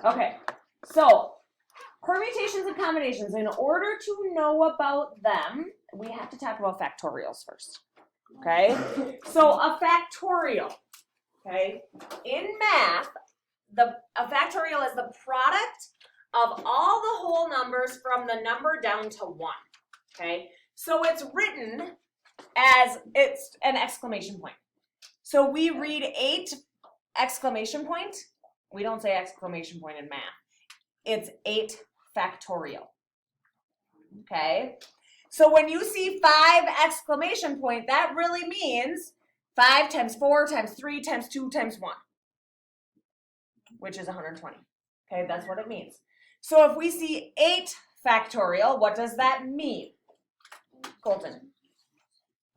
Okay, so permutations and combinations. In order to know about them, we have to talk about factorials first. Okay, so a factorial. Okay, in math, a factorial is the product of all the whole numbers from the number down to 1. Okay, so it's written as it's an exclamation point. So we read 8 exclamation point. We don't say exclamation point in math. It's 8 factorial. Okay, so when you see 5 exclamation point, that really means 5 times 4 times 3 times 2 times 1, which is 120. Okay, that's what it means. So if we see 8 factorial, what does that mean? Colton.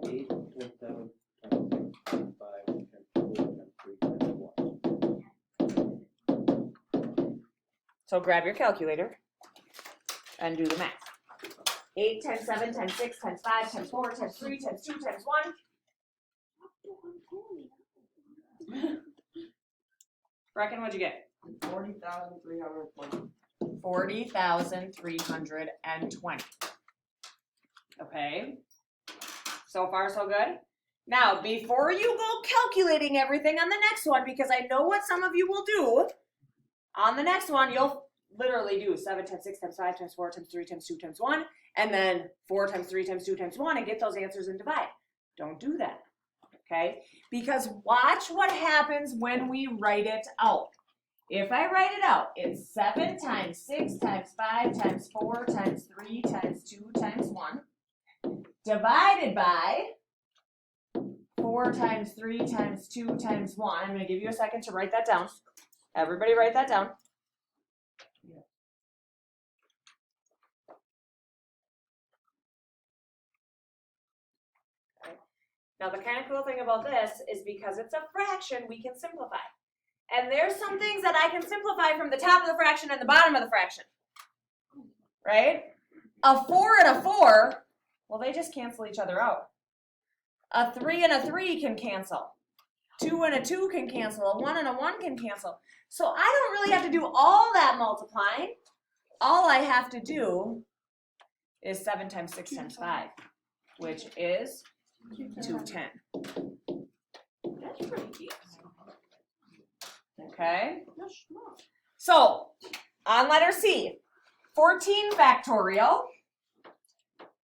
8 times 7 times 6 times 5 times 4 times 3 times 1. So grab your calculator and do the math. 8 times 7 times 6 times 5 times 4 times 3 times 2 times 1. Reckon, what'd you get? 40,320. 40,320. Okay. So far, so good? Now, before you go calculating everything on the next one, because I know what some of you will do, on the next one, you'll literally do 7 times 6 times 5 times 4 times 3 times 2 times 1, and then 4 times 3 times 2 times 1, and get those answers and divide. Don't do that, okay? Because watch what happens when we write it out. If I write it out, it's 7 times 6 times 5 times 4 times 3 times 2 times 1, divided by 4 times 3 times 2 times 1. I'm going to give you a second to write that down. Everybody write that down. Okay. Now the kind of cool thing about this is because it's a fraction, we can simplify. And there's some things that I can simplify from the top of the fraction and the bottom of the fraction. Right? A 4 and a 4, well, they just cancel each other out. A 3 and a 3 can cancel. 2 and a 2 can cancel. A 1 and a 1 can cancel. So I don't really have to do all that multiplying. All I have to do is 7 times 6 times 5, which is 210. That's pretty easy. Okay? So, on letter C, 14 factorial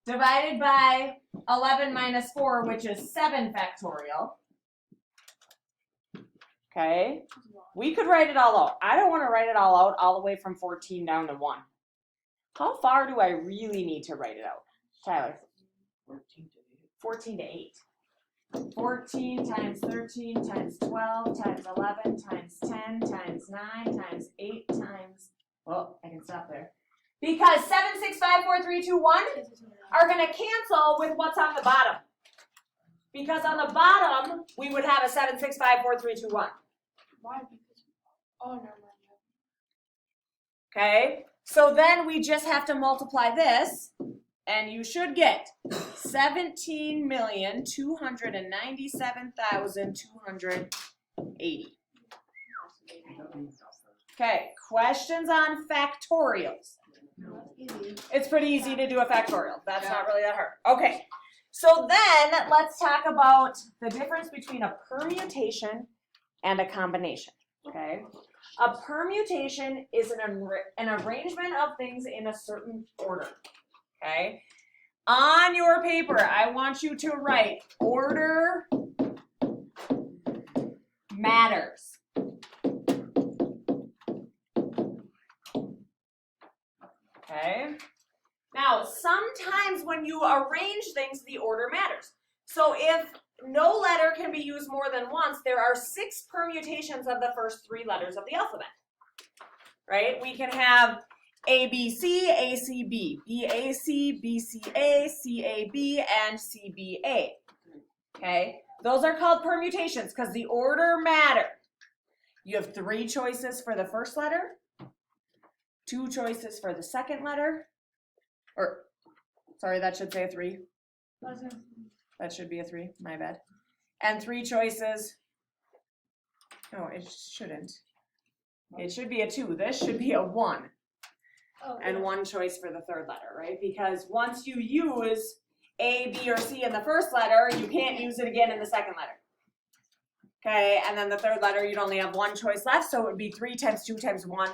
divided by 11 minus 4, which is 7 factorial. Okay? We could write it all out. I don't want to write it all out all the way from 14 down to 1. How far do I really need to write it out? Tyler? 14 to 8. 14 times 13 times 12 times 11 times 10 times 9 times 8 times, well, I can stop there. Because 7, 6, 5, 4, 3, 2, 1 are going to cancel with what's on the bottom. Because on the bottom, we would have a 7, 6, 5, 4, 3, 2, 1. Why? Oh, never mind. Okay, so then we just have to multiply this, and you should get 17,297,280. Okay, questions on factorials? It's pretty easy to do a factorial. That's not really that hard. Okay, so then let's talk about the difference between a permutation and a combination. Okay, a permutation is an arrangement of things in a certain order. Okay, on your paper, I want you to write order matters. Okay, now sometimes when you arrange things, the order matters. So if no letter can be used more than once, there are 6 permutations of the first 3 letters of the alphabet. Right? We can have ABC, ACB, BAC, BCA, CAB, and CBA. Okay? Those are called permutations because the order matters. You have 3 choices for the first letter, 2 choices for the second letter, or, sorry, that should say a 3. That should be a 3, my bad. And 3 choices, no, it shouldn't. It should be a 2. This should be a 1. Oh, And one choice for the third letter, right? Because once you use A, B, or C in the first letter, you can't use it again in the second letter. Okay, and then the third letter, you'd only have one choice left, so it would be 3 times 2 times 1,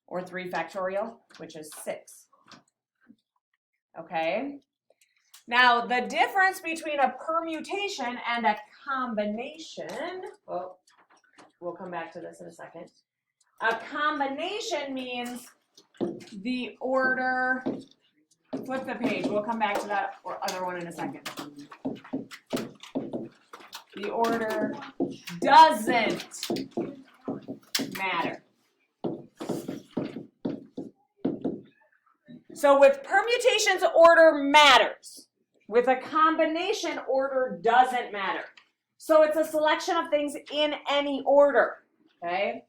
or 3 factorial, which is 6. Okay? Now, the difference between a permutation and a combination, well, we'll come back to this in a second. A combination means the order, flip the page, we'll come back to that other one in a second. The order doesn't matter. So with permutations, order matters. With a combination, order doesn't matter. So it's a selection of things in any order, okay?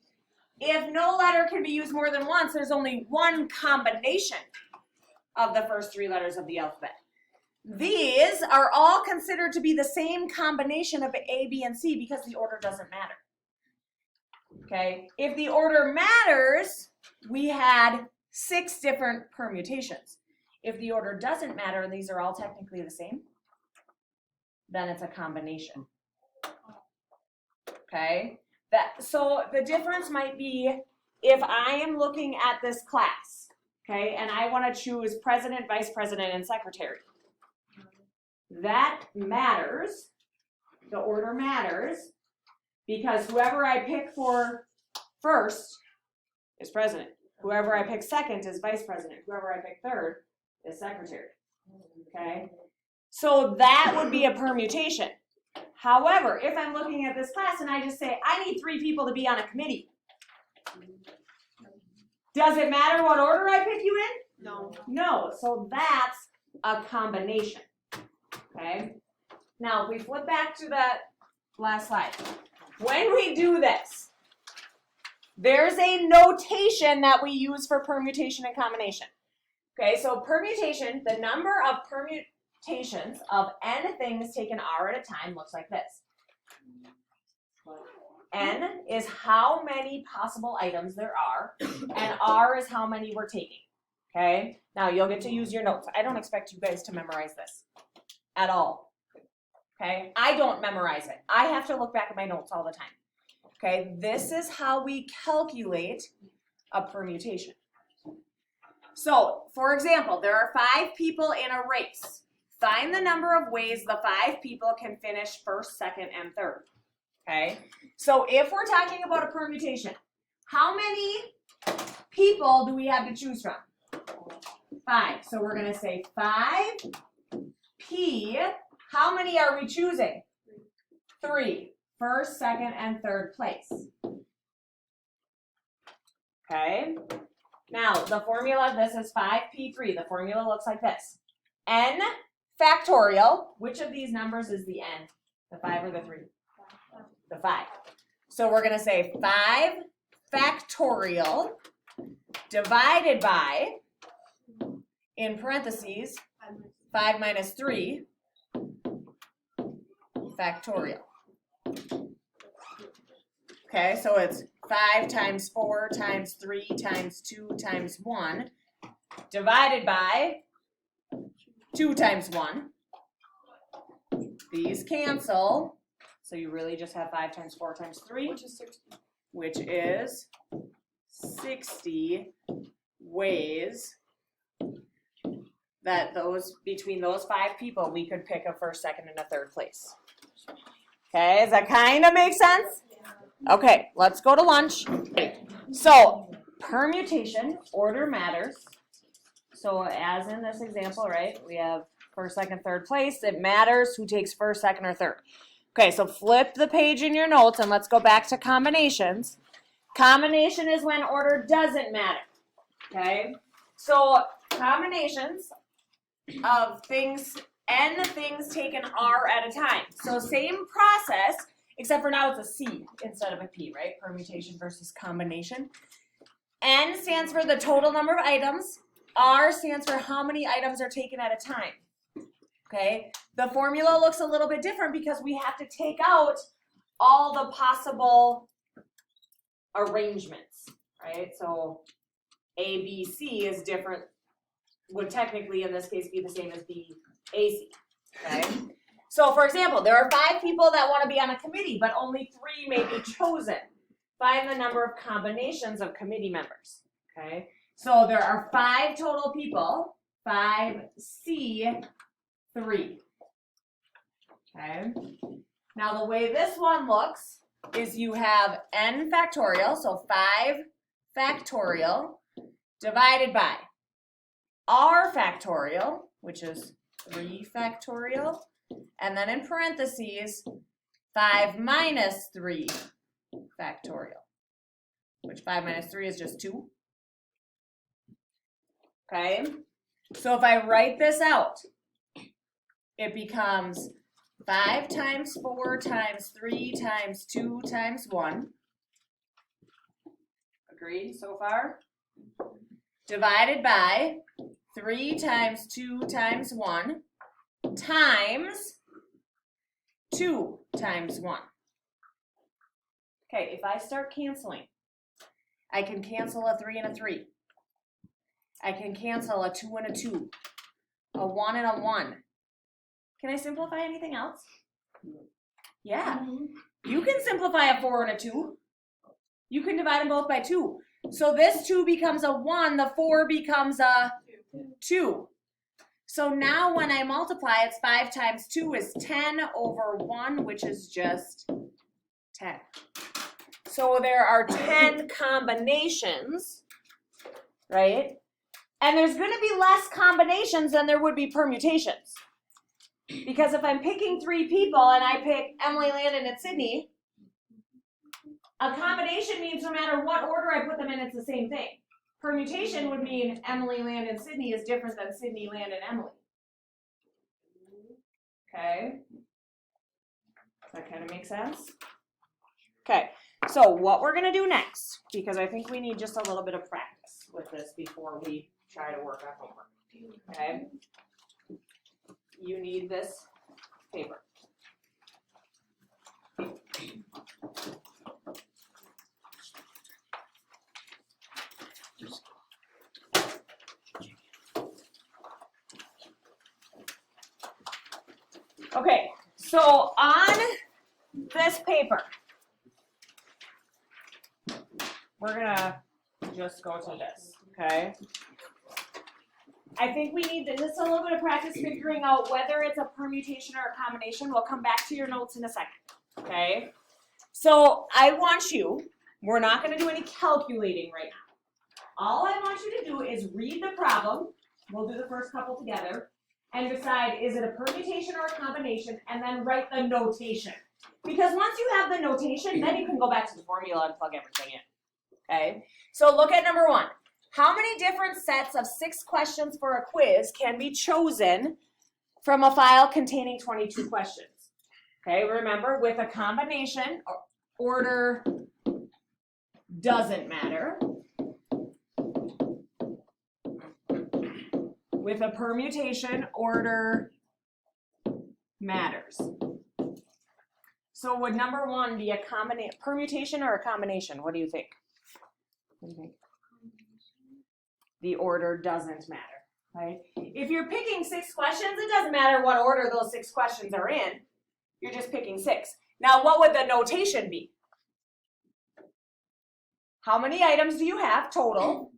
If no letter can be used more than once, there's only one combination of the first 3 letters of the alphabet. These are all considered to be the same combination of A, B, and C because the order doesn't matter. Okay, if the order matters, we had 6 different permutations. If the order doesn't matter, and these are all technically the same, then it's a combination. Okay, so the difference might be if I am looking at this class, okay, and I want to choose president, vice president, and secretary. That matters, the order matters, because whoever I pick for first is president. Whoever I pick second is vice president. Whoever I pick third is secretary, okay? So that would be a permutation. However, if I'm looking at this class and I just say, I need 3 people to be on a committee, does it matter what order I pick you in? No. No, so that's a combination, okay? Now, if we flip back to the last slide. When we do this, there's a notation that we use for permutation and combination. Okay, so permutation, the number of permutations of n things taken r at a time looks like this. N is how many possible items there are, and r is how many we're taking. Okay, now you'll get to use your notes. I don't expect you guys to memorize this at all. Okay, I don't memorize it. I have to look back at my notes all the time. Okay, this is how we calculate a permutation. So, for example, there are 5 people in a race. Find the number of ways the 5 people can finish first, second, and third. Okay, so if we're talking about a permutation, how many people do we have to choose from? 5. So we're going to say 5P. How many are we choosing? 3. First, second, and third place. Okay. Now, the formula, this is 5P3. The formula looks like this. N factorial. Which of these numbers is the N? The 5 or the 3? The 5. So we're going to say 5 factorial divided by, in parentheses, 5 minus 3 factorial. Okay, so it's 5 times 4 times 3 times 2 times 1 divided by 2 times 1. These cancel, so you really just have 5 times 4 times 3, Which is 60. which is 60 ways that between those 5 people, we could pick a first, second, and a third place. Okay, does that kind of make sense? Okay, let's go to lunch. So, permutation, order matters. So, as in this example, right, we have first, second, third place. It matters who takes first, second, or third. Okay, so flip the page in your notes and let's go back to combinations. Combination is when order doesn't matter. Okay, so combinations of things, n things taken r at a time. So same process, except for now it's a C instead of a P, right? Permutation versus combination. N stands for the total number of items. R stands for how many items are taken at a time. Okay, the formula looks a little bit different because we have to take out all the possible arrangements. right? So A, B, C is different, would technically in this case be the same as B, A, C, okay? So for example, there are 5 people that want to be on a committee, but only 3 may be chosen. Find the number of combinations of committee members, okay? So there are 5 total people, 5C, 3, okay? Now the way this one looks is you have n factorial, so 5 factorial, divided by r factorial, which is 3 factorial, and then in parentheses, 5 minus 3 factorial, which 5 minus 3 is just 2. Okay, so if I write this out, it becomes 5 times 4 times 3 times 2 times 1. Agreed so far? Divided by 3 times 2 times 1 times 2 times 1. Okay, if I start canceling, I can cancel a 3 and a 3. I can cancel a 2 and a 2, a 1 and a 1. Can I simplify anything else? Yeah. You can simplify a 4 and a 2. You can divide them both by 2. So this 2 becomes a 1, the 4 becomes a 2. So now when I multiply, it's 5 times 2 is 10 over 1, which is just 10. So there are 10 combinations, right? And there's going to be less combinations than there would be permutations. Because if I'm picking 3 people and I pick Emily, Landon, and Sydney, a combination means no matter what order I put them in, it's the same thing. Permutation would mean Emily, Landon, Sydney is different than Sydney, Landon, Emily. Okay? Does that kind of make sense? Okay, so what we're going to do next, because I think we need just a little bit of practice with this before we try to work on homework. Okay? You need this paper. Okay, so on this paper, we're gonna just go to this, okay? I think we need just a little bit of practice figuring out whether it's a permutation or a combination. We'll come back to your notes in a second, okay? So I want you, we're not gonna do any calculating right now. All I want you to do is read the problem. We'll do the first couple together. And decide, is it a permutation or a combination, and then write the notation. Because once you have the notation, then you can go back to the formula and plug everything in, okay? So look at number 1. How many different sets of 6 questions for a quiz can be chosen from a file containing 22 questions? Okay, remember, with a combination, order doesn't matter. With a permutation, order matters. So would number 1 be a permutation or a combination? What do you think? What do you think? The order doesn't matter, right? If you're picking 6 questions, it doesn't matter what order those 6 questions are in. You're just picking 6. Now, what would the notation be? How many items do you have total?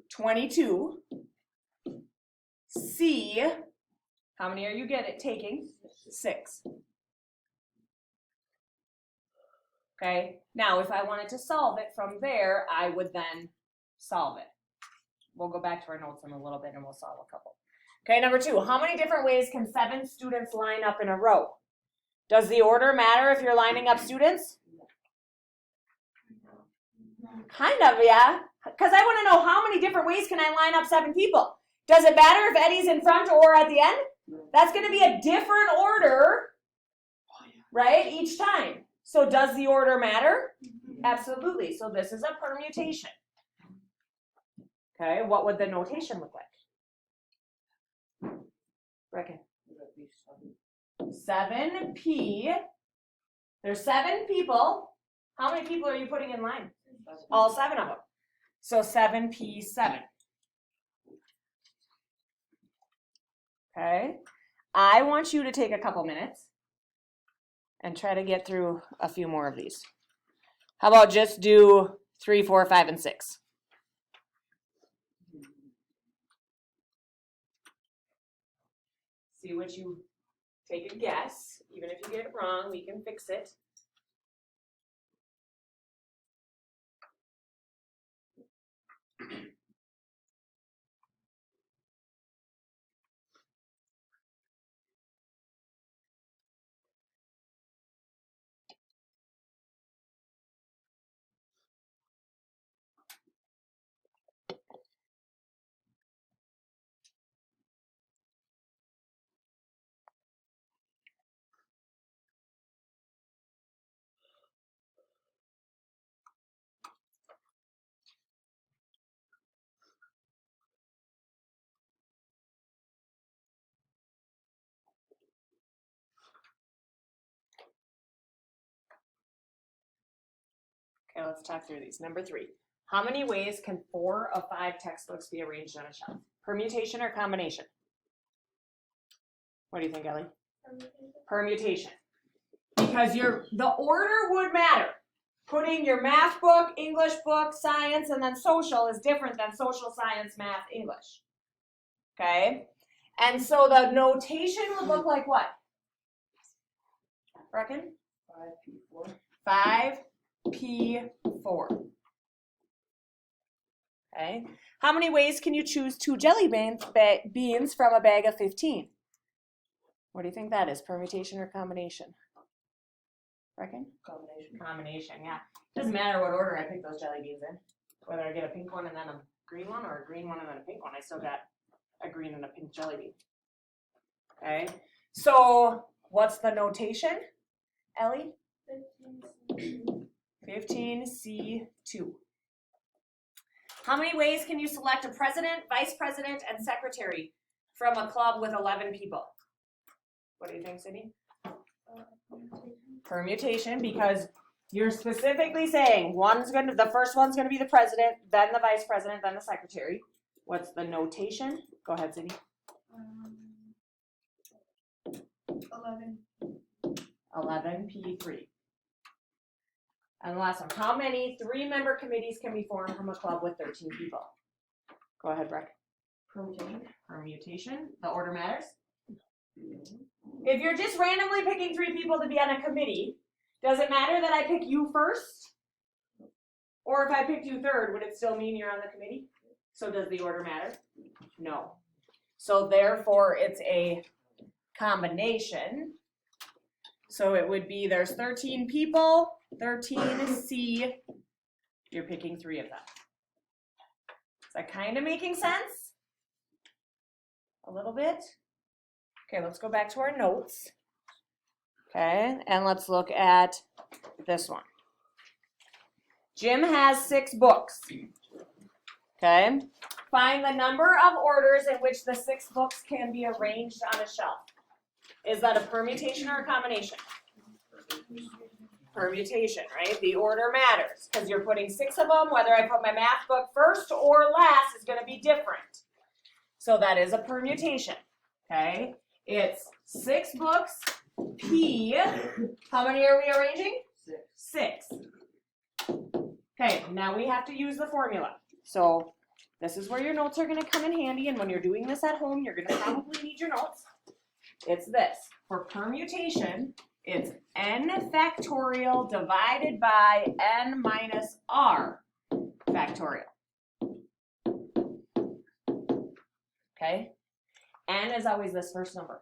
22. C, how many are you taking? 6. Okay, now if I wanted to solve it from there, I would then solve it. We'll go back to our notes in a little bit and we'll solve a couple. Okay, number 2, how many different ways can 7 students line up in a row? Does the order matter if you're lining up students? Kind of, yeah. Because I want to know how many different ways can I line up 7 people. Does it matter if Eddie's in front or at the end? That's going to be a different order, right, each time. So does the order matter? Absolutely. So this is a permutation. Okay, what would the notation look like? Reckon. 7P. There's 7 people. How many people are you putting in line? All 7 of them. So 7P7. Okay. I want you to take a couple minutes and try to get through a few more of these. How about just do 3, 4, 5, and 6? See what you take a guess. Even if you get it wrong, we can fix it. Okay, let's talk through these. Number 3. How many ways can 4 of 5 textbooks be arranged on a shelf? Permutation or combination? What do you think, Ellie? Permutation. Because the order would matter. Putting your math book, English book, science, and then social is different than social, science, math, English. Okay? And so the notation would look like what? Reckon? 5P4. 5P4. Okay. How many ways can you choose 2 jelly beans from a bag of 15? What do you think that is? Permutation or combination? Reckon? Combination. Combination, yeah. Doesn't matter what order I pick those jelly beans in. Whether I get a pink one and then a green one, or a green one and then a pink one, I still got a green and a pink jelly bean. Okay. So what's the notation, Ellie? 15C2. How many ways can you select a president, vice president, and secretary from a club with 11 people? What do you think, Sydney? Permutation, because you're specifically saying the first one's going to be the president, then the vice president, then the secretary. What's the notation? Go ahead, Sydney. 11P3. And the last one, how many 3-member committees can be formed from a club with 13 people? Go ahead, Breck. Permutation. The order matters. If you're just randomly picking 3 people to be on a committee, does it matter that I pick you first? Or if I picked you third, would it still mean you're on the committee? So does the order matter? No. So therefore, it's a combination. So it would be there's 13 people, 13C, you're picking 3 of them. Is that kind of making sense? A little bit? Okay, let's go back to our notes. Okay, and let's look at this one. Jim has 6 books. Okay, find the number of orders in which the 6 books can be arranged on a shelf. Is that a permutation or a combination? Permutation, right? The order matters because you're putting 6 of them. Whether I put my math book first or last is going to be different. So that is a permutation. Okay, it's 6 books, P. How many are we arranging? 6. Okay, now we have to use the formula. So this is where your notes are going to come in handy, and when you're doing this at home, you're going to probably need your notes. It's this. For permutation, it's n factorial divided by n minus r factorial. Okay? N is always this first number.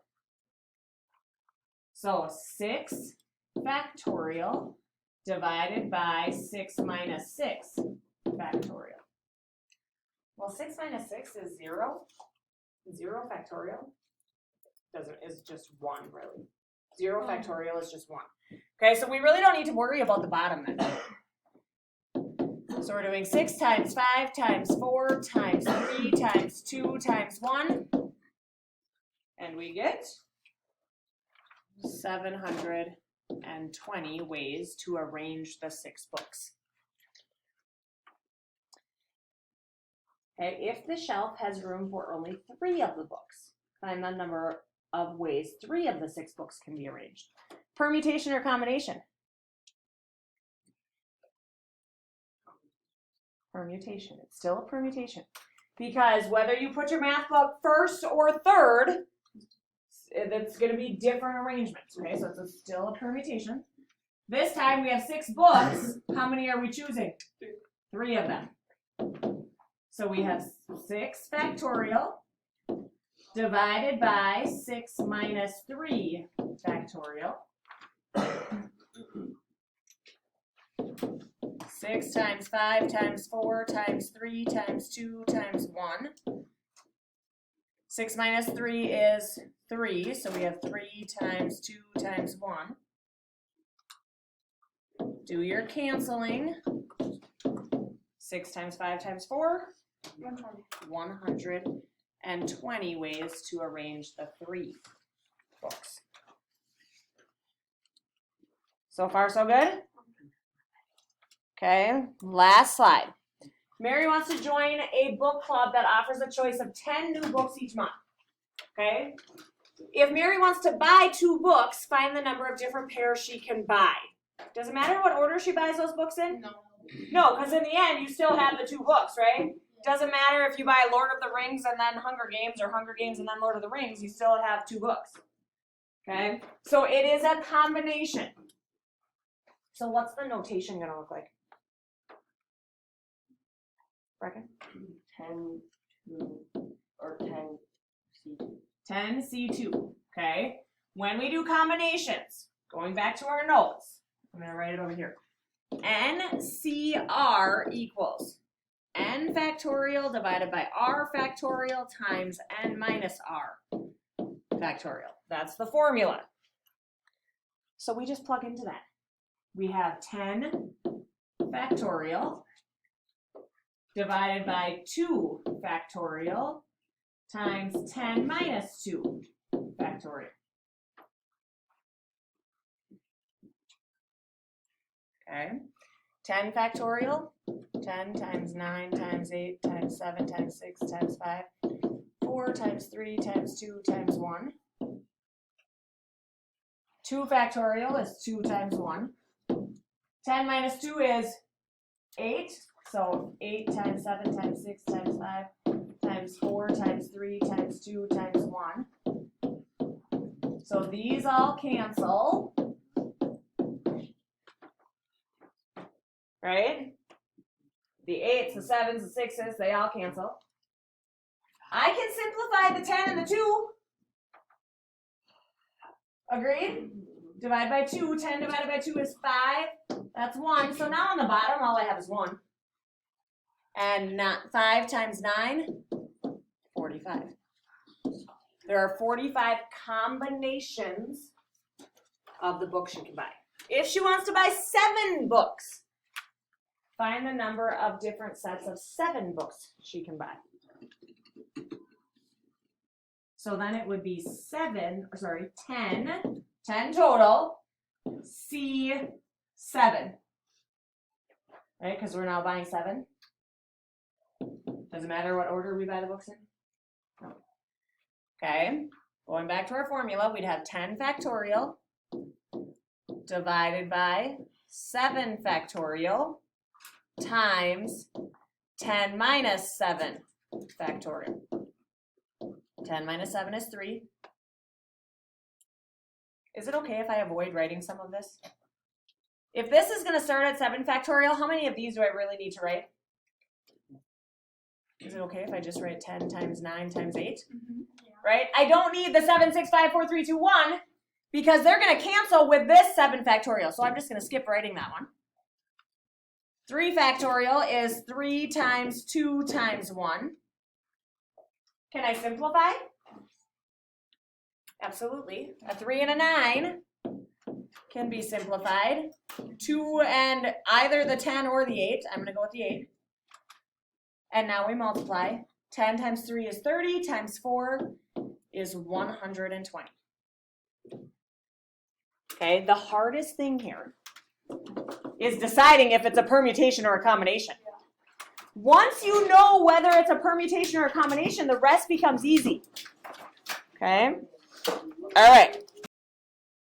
So 6 factorial divided by 6 minus 6 factorial. Well, 6 minus 6 is 0. 0 factorial is just 1, really. 0 factorial is just 1. Okay, so we really don't need to worry about the bottom then. So we're doing 6 times 5 times 4 times 3 times 2 times 1. And we get 750. 120 ways to arrange the 6 books. Okay, if the shelf has room for only 3 of the books, find the number of ways 3 of the 6 books can be arranged. Permutation or combination? Permutation. It's still a permutation. Because whether you put your math book first or third, it's going to be different arrangements. Okay, so it's still a permutation. This time we have 6 books. How many are we choosing? 3 of them. So we have 6 factorial divided by 6 minus 3 factorial. 6 times 5 times 4 times 3 times 2 times 1. 6 minus 3 is 3, so we have 3 times 2 times 1. Do your canceling. 6 times 5 times 4. 120 ways to arrange the 3 books. So far, so good? Okay, last slide. Mary wants to join a book club that offers a choice of 10 new books each month. Okay? If Mary wants to buy 2 books, find the number of different pairs she can buy. Does it matter what order she buys those books in? No. No, because in the end, you still have the 2 books, right? Doesn't matter if you buy Lord of the Rings and then Hunger Games, or Hunger Games and then Lord of the Rings, you still have 2 books. Okay? So it is a combination. So what's the notation going to look like? Brecken? 10, 2, or 10 C2. 10 C2, okay? When we do combinations, going back to our notes, I'm going to write it over here. NCR equals n factorial divided by r factorial times n minus r factorial. That's the formula. So we just plug into that. We have 10 factorial divided by 2 factorial times 10 minus 2 factorial. Okay, 10 factorial, 10 times 9 times 8 times 7 times 6 times 5, 4 times 3 times 2 times 1. 2 factorial is 2 times 1. 10 minus 2 is 8. So 8 times 7 times 6 times 5 times 4 times 3 times 2 times 1. So these all cancel. Right? The 8s, the 7s, the 6s, they all cancel. I can simplify the 10 and the 2. Agreed? Divide by 2. 10 divided by 2 is 5. That's 1. So now on the bottom, all I have is 1. And 5 times 9, 45. There are 45 combinations of the books she can buy. If she wants to buy 7 books, find the number of different sets of 7 books she can buy. So then it would be 10 total, C7. Right, because we're now buying 7. Doesn't matter what order we buy the books in. No. Okay, going back to our formula, we'd have 10 factorial divided by 7 factorial times 10 minus 7 factorial. 10 minus 7 is 3. Is it okay if I avoid writing some of this? If this is going to start at 7 factorial, how many of these do I really need to write? Is it okay if I just write 10 times 9 times 8? Mm-hmm. Yeah. Right? I don't need the 7, 6, 5, 4, 3, 2, 1 because they're going to cancel with this 7 factorial. So I'm just going to skip writing that one. 3 factorial is 3 times 2 times 1. Can I simplify? Absolutely. A 3 and a 9 can be simplified. 2 and either the 10 or the 8. I'm going to go with the 8. And now we multiply. 10 times 3 is 30, times 4 is 120. Okay, the hardest thing here is deciding if it's a permutation or a combination. Once you know whether it's a permutation or a combination, the rest becomes easy. Okay? All right.